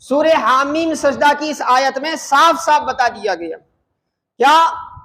سورہ حامیم سجدہ کی اس آیت میں صاف صاف بتا دیا گیا کیا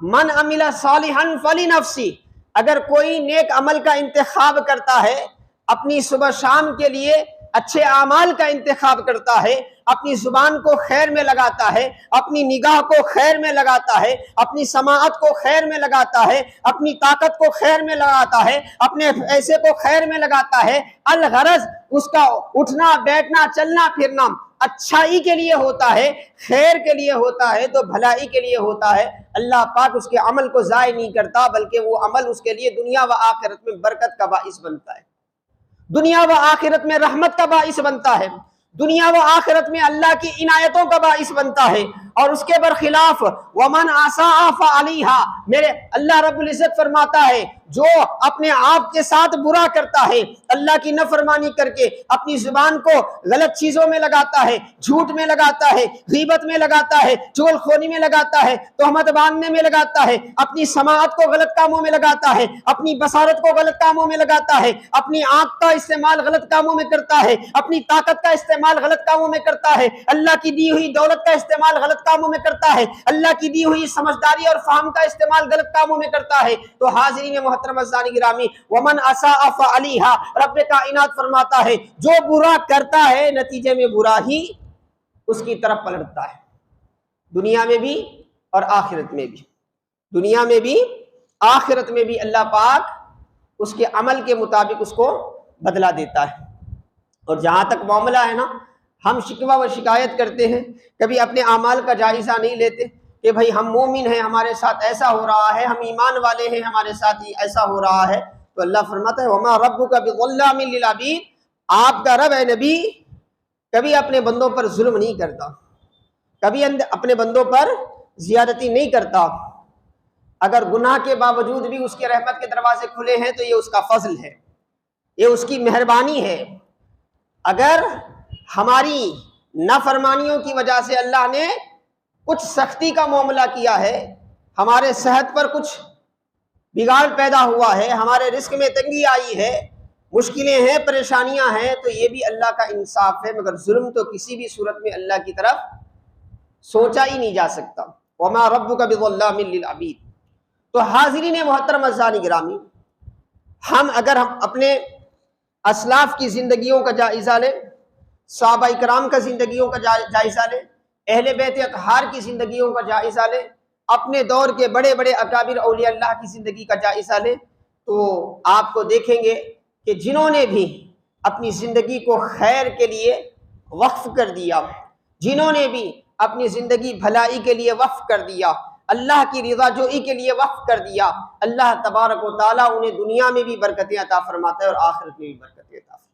من عمل صالحا فلنفسی، اگر کوئی نیک عمل کا انتخاب کرتا ہے، اپنی صبح شام کے لیے اچھے اعمال کا انتخاب کرتا ہے، اپنی زبان کو خیر میں لگاتا ہے، اپنی نگاہ کو خیر میں لگاتا ہے، اپنی سماعت کو خیر میں لگاتا ہے، اپنی طاقت کو خیر میں لگاتا ہے، اپنے پیسے کو خیر میں لگاتا ہے، الغرض اس کا اٹھنا بیٹھنا چلنا پھرنا اچھائی کے لیے ہوتا ہے، خیر کے لیے ہوتا ہے، تو بھلائی کے لیے ہوتا ہے، اللہ پاک اس کے عمل کو ضائع نہیں کرتا، بلکہ وہ عمل اس کے لیے دنیا و آخرت میں برکت کا باعث بنتا ہے، دنیا و آخرت میں رحمت کا باعث بنتا ہے، دنیا و آخرت میں اللہ کی عنایتوں کا باعث بنتا ہے۔ اور اس کے برخلاف ومن اساء فعلیہا، میرے اللہ رب العزت فرماتا ہے جو اپنے آپ کے ساتھ برا کرتا ہے، اللہ کی نافرمانی کر کے اپنی زبان کو غلط چیزوں میں لگاتا ہے، جھوٹ میں لگاتا ہے، غیبت میں لگاتا ہے، چغل خوری میں لگاتا ہے، تہمت باندھنے میں لگاتا ہے، اپنی سماعت کو غلط کاموں میں لگاتا ہے، اپنی بصارت کو غلط کاموں میں لگاتا ہے، اپنی آنکھ کا استعمال غلط کاموں میں کرتا ہے، اپنی طاقت کا استعمال غلط کاموں میں کرتا ہے، اللہ کی دی ہوئی دولت کا استعمال غلط کاموں میں کرتا ہے، اللہ کی دی ہوئی سمجھداری اور فہم کا استعمال غلط کاموں میں کرتا ہے، تو حاضرین محترم عزیزان گرامی، ومن اساء فعلیہا، رب کائنات فرماتا ہے جو برا کرتا ہے نتیجے میں برا ہی اس کی طرف پلٹتا ہے، دنیا میں بھی اور آخرت میں بھی، دنیا میں بھی آخرت میں بھی اللہ پاک اس کے عمل کے مطابق اس کو بدلا دیتا ہے۔ اور جہاں تک معاملہ ہے نا، ہم شکوہ و شکایت کرتے ہیں، کبھی اپنے اعمال کا جائزہ نہیں لیتے کہ بھئی ہم مومن ہیں، ہمارے ساتھ ایسا ہو رہا ہے، ہم ایمان والے ہیں، ہمارے ساتھ ہی ایسا ہو رہا ہے، تو اللہ فرماتا ہے وَمَا رَبُّكَ بِظَلَّامٍ لِّلْعَبِيدِ، آپ کا رب اے نبی کبھی اپنے بندوں پر ظلم نہیں کرتا، کبھی اپنے بندوں پر زیادتی نہیں کرتا، اگر گناہ کے باوجود بھی اس کے رحمت کے دروازے کھلے ہیں تو یہ اس کا فضل ہے، یہ اس کی مہربانی ہے۔ اگر ہماری نافرمانیوں کی وجہ سے اللہ نے کچھ سختی کا معاملہ کیا ہے، ہمارے صحت پر کچھ بگاڑ پیدا ہوا ہے، ہمارے رزق میں تنگی آئی ہے، مشکلیں ہیں، پریشانیاں ہیں، تو یہ بھی اللہ کا انصاف ہے، مگر ظلم تو کسی بھی صورت میں اللہ کی طرف سوچا ہی نہیں جا سکتا۔ وَمَا رَبُّكَ بِظَلَّامٍ لِّلْعَبِيدِ۔ تو حاضرین محترم عزیزان گرامی، اگر ہم اپنے اسلاف کی زندگیوں کا جائزہ لیں، صحابہ کرام کا زندگیوں کا جائزہ لیں، اہل بیت اطہار کی زندگیوں کا جائزہ لیں، اپنے دور کے بڑے بڑے اکابر اولیاء اللہ کی زندگی کا جائزہ لیں، تو آپ کو دیکھیں گے کہ جنہوں نے بھی اپنی زندگی کو خیر کے لیے وقف کر دیا، جنہوں نے بھی اپنی زندگی بھلائی کے لیے وقف کر دیا، اللہ کی رضا جوئی کے لیے وقف کر دیا، اللہ تبارک و تعالیٰ انہیں دنیا میں بھی برکتیں عطا فرماتا ہے اور آخرت میں بھی برکتیں عطا فرماتا ہے۔